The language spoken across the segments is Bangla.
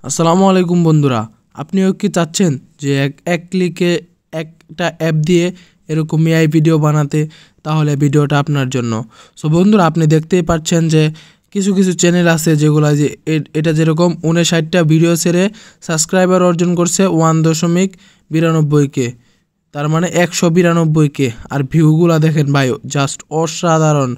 আসসালামু আলাইকুম বন্ধুরা, আপনিও কি চাচ্ছেন যে এক ক্লিকে একটা অ্যাপ দিয়ে এরকম এআই ভিডিও বানাতে? তাহলে ভিডিওটা আপনার জন্য। সো বন্ধুরা, আপনি দেখতেই পাচ্ছেন যে কিছু কিছু চ্যানেল আছে যেগুলো যে এটা যেরকম 59টা ভিডিও ছেড়ে সাবস্ক্রাইবার অর্জন করছে 1.92K, তার মানে 192K। আর ভিউগুলা দেখেন ভাই, জাস্ট অসাধারণ।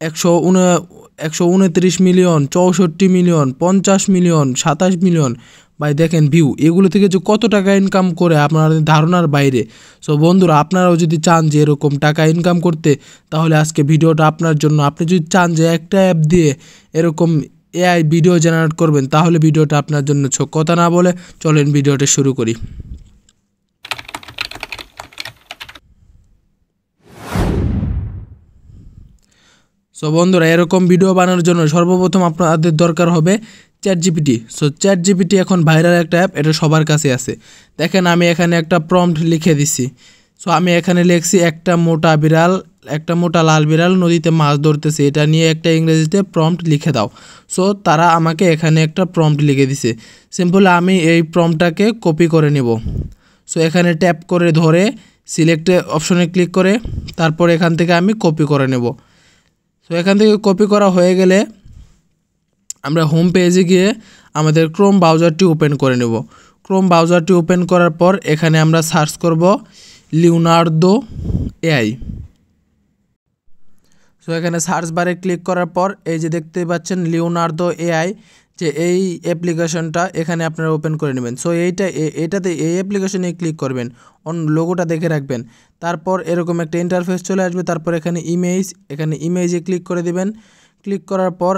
129 মিলিয়ন, 64 মিলিয়ন, 50 মিলিয়ন, 27 মিলিয়ন। ভাই দেখেন ভিউ, এগুলো থেকে যে কত টাকা ইনকাম করে আপনার ধারণার বাইরে। সো বন্ধুরা, আপনারাও যদি চান যে এরকম টাকা ইনকাম করতে, তাহলে আজকে ভিডিওটা আপনার জন্য। আপনি যদি চান যে একটা অ্যাপ দিয়ে এরকম এআই ভিডিও জেনারেট করবেন, তাহলে ভিডিওটা আপনার জন্য। কথা না বলে চলেন ভিডিওটা শুরু করি। সো বন্ধুরা, এরকম ভিডিও বানানোর জন্য সর্বপ্রথম আপনাদের দরকার হবে চ্যাটজিপিটি। সো চ্যাটজিপিটি এখন ভাইরাল একটা অ্যাপ, এটা সবার কাছে আছে। দেখেন আমি এখানে একটা প্রম্পট লিখে দিছি। সো আমি এখানে লিখছি একটা মোটা লাল বিড়াল নদীতে মাছ ধরতেছে, এটা নিয়ে একটা ইংরেজিতে প্রম্পট লিখে দাও। সো তারা আমাকে এখানে একটা প্রম্পট লিখে দিছে। সিম্পল আমি এই প্রম্পটটাকে কপি করে নেব। সো এখানে ট্যাপ করে ধরে সিলেক্টে অপশনে ক্লিক করে তারপর এখান থেকে আমি কপি করে নেব। তো এখান থেকে কপি করা হয়ে গেলে আমরা হোম পেজে গিয়ে আমাদের ক্রোম ব্রাউজারটি ওপেন করে নেব। ক্রোম ব্রাউজারটি ওপেন করার পর এখানে আমরা সার্চ করব লিওনার্দো এআই। সো এখানে সার্চ বারে ক্লিক করার পর এই যে দেখতে পাচ্ছেন লিওনার্দো এআই, যে এই অ্যাপ্লিকেশনটা এখানে আপনারা ওপেন করে নেবেন। সো এটাতে এই অ্যাপ্লিকেশনে ক্লিক করবেন, লোগোটা দেখে রাখবেন। তারপর এরকম একটা ইন্টারফেস চলে আসবে। তারপর এখানে ইমেজে ক্লিক করে দিবেন। ক্লিক করার পর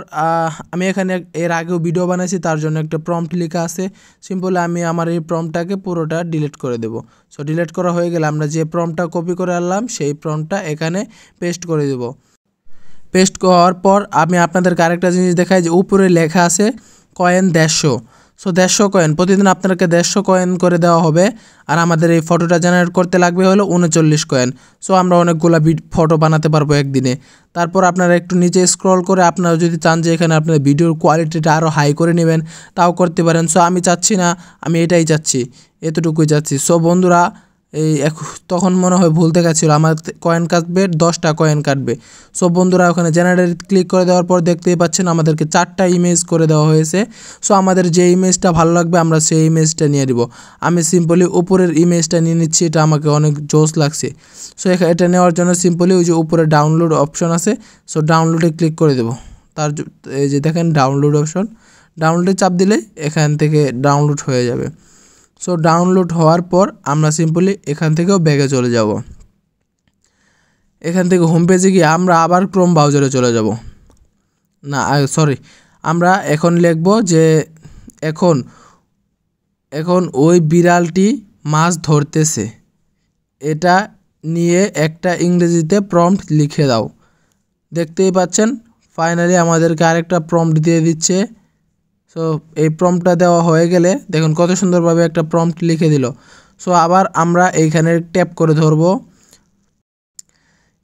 আমি এখানে এর আগেও ভিডিও বানাইছি, তার জন্য একটা প্রম্পট লেখা আছে। সিম্পলি আমি আমার এই প্রম্পটটাকে পুরোটা ডিলিট করে দেব। সো ডিলিট করা হয়ে গেলে আমরা যে প্রম্পটটা কপি করে আনলাম সেই প্রম্পটটা এখানে পেস্ট করে দেব। পেস্ট করার পর আমি আপনাদেরকে আরেকটা জিনিস দেখাই, যে উপরে লেখা আছে কয়েন 150। সো 150 কয়েন, প্রতিদিন আপনাকে 150 কয়েন করে দেওয়া হবে। আর আমাদের এই ফটোটা জেনারেট করতে লাগবে হলো 39 কয়েন। সো আমরা অনেকগুলো ফটো বানাতে পারবো একদিনে। তারপর আপনারা একটু নিচে স্ক্রল করে আপনারা যদি চান যে এখানে আপনার ভিডিওর কোয়ালিটিটা আরও হাই করে নেবেন, তাও করতে পারেন। সো আমি চাচ্ছি না, আমি এটাই চাচ্ছি, এতটুকুই চাচ্ছি। সো বন্ধুরা, তখন মনে হয় ভুলতে গেছিলো, আমার কয়েন কাটবে 10টা কয়েন কাটবে। সো বন্ধুরা, ওখানে জেনারেট ক্লিক করে দেওয়ার পর দেখতেই পাচ্ছেন আমাদেরকে 4টা ইমেজ করে দেওয়া হয়েছে। সো আমাদের যে ইমেজটা ভালো লাগবে আমরা সেই ইমেজটা নিয়ে নিব। আমি সিম্পলি উপরের ইমেজটা নিয়ে নিচ্ছি, এটা আমাকে অনেক জোস লাগছে। সো এটা নেওয়ার জন্য সিম্পলি ওই যে উপরে ডাউনলোড অপশন আছে, সো ডাউনলোডে ক্লিক করে দেব। এই যে দেখেন ডাউনলোড অপশন, ডাউনলোডে চাপ দিলে এখান থেকে ডাউনলোড হয়ে যাবে। সো ডাউনলোড হওয়ার পর আমরা সিম্পলি এখান থেকেও ব্যাগে চলে যাব। এখান থেকে হোম পেজে গিয়ে আমরা আবার ক্রোম ব্রাউজারে চলে যাব। আমরা এখন লিখব যে এখন ওই বিড়ালটি মাছ ধরতেছে, এটা নিয়ে একটা ইংরেজিতে প্রম্পট লিখে দাও। দেখতেই পাচ্ছেন ফাইনালি আমাদেরকে আরেকটা প্রম্পট দিয়ে দিচ্ছে। সো এই প্রম্পটটা দেওয়া হয়ে গেলে দেখুন কত সুন্দরভাবে একটা প্রম্পট লিখে দিল। সো আবার আমরা এইখানে ট্যাপ করে ধরব,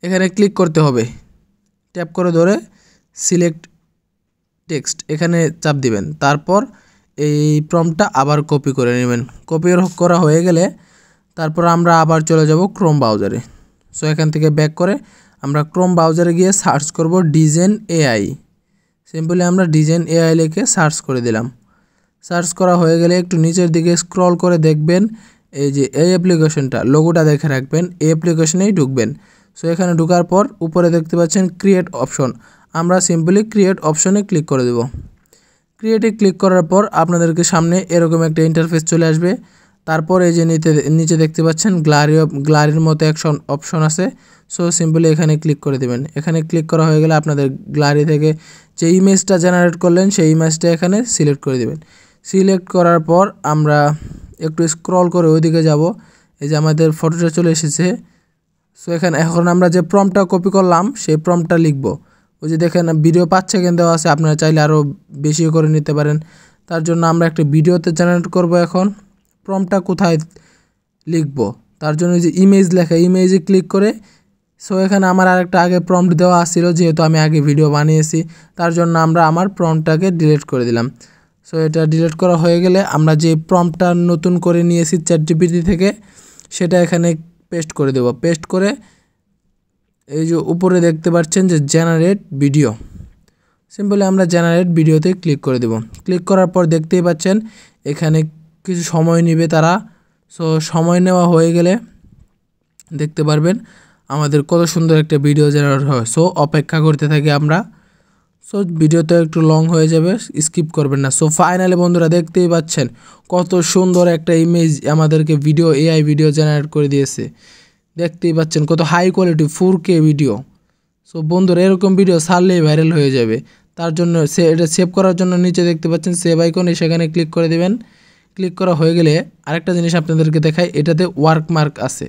এখানে ক্লিক করতে হবে। ট্যাপ করে ধরে সিলেক্ট টেক্সট এখানে চাপ দিবেন। তারপর এই প্রম্পটটা আবার কপি করে নেবেন। কপি করা হয়ে গেলে তারপর আমরা আবার চলে যাব ক্রোম ব্রাউজারে। সো এখান থেকে ব্যাক করে আমরা ক্রোম ব্রাউজারে গিয়ে সার্চ করব ডিজেন এআই। সিম্পলি আমরা ডিজেন এআই লিখে সার্চ করে দিলাম। সার্চ করা হয়ে গেলে একটু নিচের দিকে স্ক্রল করে দেখবেন এই যে এই অ্যাপ্লিকেশনটা, লোগোটা দেখে রাখবেন, এই অ্যাপ্লিকেশনেই ঢুকবেন। সো এখানে ঢোকার পর উপরে দেখতে পাচ্ছেন ক্রিয়েট অপশন, আমরা সিম্পলি ক্রিয়েট অপশনে ক্লিক করে দেব। ক্রিয়েটে ক্লিক করার পর আপনাদেরকে সামনে এরকম একটা ইন্টারফেস চলে আসবে। তারপর এই যে নিচে দেখতে পাচ্ছেন গ্যালারির মতো অপশন আছে। সো সিম্পলি এখানে ক্লিক করে দেবেন। এখানে ক্লিক করা হয়ে গেলে আপনাদের গ্যালারি থেকে যে ইমেজটা জেনারেট করলেন সেই ইমেজটা এখানে সিলেক্ট করে দেবেন। সিলেক্ট করার পর আমরা একটু স্ক্রল করে ওইদিকে যাব, এই যে আমাদের ফটোটা চলে এসেছে। সো এখন আমরা যে প্রম্পটটা কপি করলাম সেই প্রম্পটটা লিখব। ওই যে দেখেন ভিডিও 5 সেকেন্ড দেওয়া আছে, আপনারা চাইলে আরও বেশি করে নিতে পারেন। তার জন্য আমরা একটা ভিডিওতে জেনারেট করব। এখন প্রম্পটটা কোথায় লিখব, তার জন্য যে ইমেজ লেখা, ইমেজে ক্লিক করে। সো এখানে আমার আরেকটা আগে প্রম্পট দেওয়া ছিল, যেহেতু আমি আগে ভিডিও বানিয়েছি, তার জন্য আমরা আমার প্রম্পটটাকে ডিলিট করে দিলাম। সো এটা ডিলিট করা হয়ে গেলে আমরা যে প্রম্পটটা নতুন করে নিয়েছি চ্যাটজিপিটি থেকে সেটা এখানে পেস্ট করে দেব। পেস্ট করে এই যে উপরে দেখতে পাচ্ছেন যে জেনারেট ভিডিও, সিম্পলি আমরা জেনারেট ভিডিওতে ক্লিক করে দেব। ক্লিক করার পর দেখতেই পাচ্ছেন এখানে কিছু সময় নেবে তারা। সো সময় নেওয়া হয়ে গেলে দেখতে পারবেন আমাদের কত সুন্দর একটা ভিডিও জেনারেট হয়। সো অপেক্ষা করতে থাকি আমরা। সো ভিডিওটা একটু লং হয়ে যাবে, স্কিপ করবেন না। সো ফাইনালি বন্ধুরা দেখতেই পাচ্ছেন কত সুন্দর একটা ইমেজ আমাদেরকে এআই ভিডিও জেনারেট করে দিয়েছে। দেখতেই পাচ্ছেন কত high quality 4K video. So বন্ধুরা এরকম ভিডিও ছাড়লেই ভাইরাল হয়ে যাবে। তার জন্য এটা সেভ করার জন্য নিচে দেখতে পাচ্ছেন সেভ আইকন, সেখানে ক্লিক করে দেবেন। ক্লিক করা হয়ে গেলে আরেকটা জিনিস আপনাদেরকে দেখাই, এটাতে ওয়ার্কমার্ক আছে।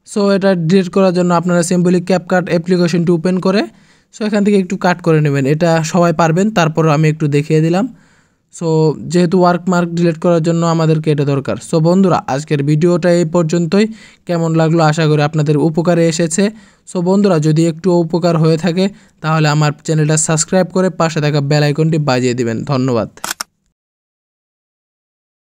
সো এটা ডিলিট করার জন্য আপনারা সিম্পলি ক্যাপকাট অ্যাপ্লিকেশনটি ওপেন করে সো এখান থেকে একটু কাট করে নেবেন। এটা সবাই পারবেন, তারপর আমি একটু দেখিয়ে দিলাম। সো যেহেতু ওয়ার্কমার্ক ডিলিট করার জন্য আমাদেরকে এটা দরকার। সো বন্ধুরা আজকের ভিডিওটা এই পর্যন্তই। কেমন লাগলো আশা করি আপনাদের উপকারে এসেছে। সো বন্ধুরা যদি একটু উপকার হয়ে থাকে তাহলে আমার চ্যানেলটা সাবস্ক্রাইব করে পাশে থাকা বেল আইকনটি বাজিয়ে দিবেন। ধন্যবাদ।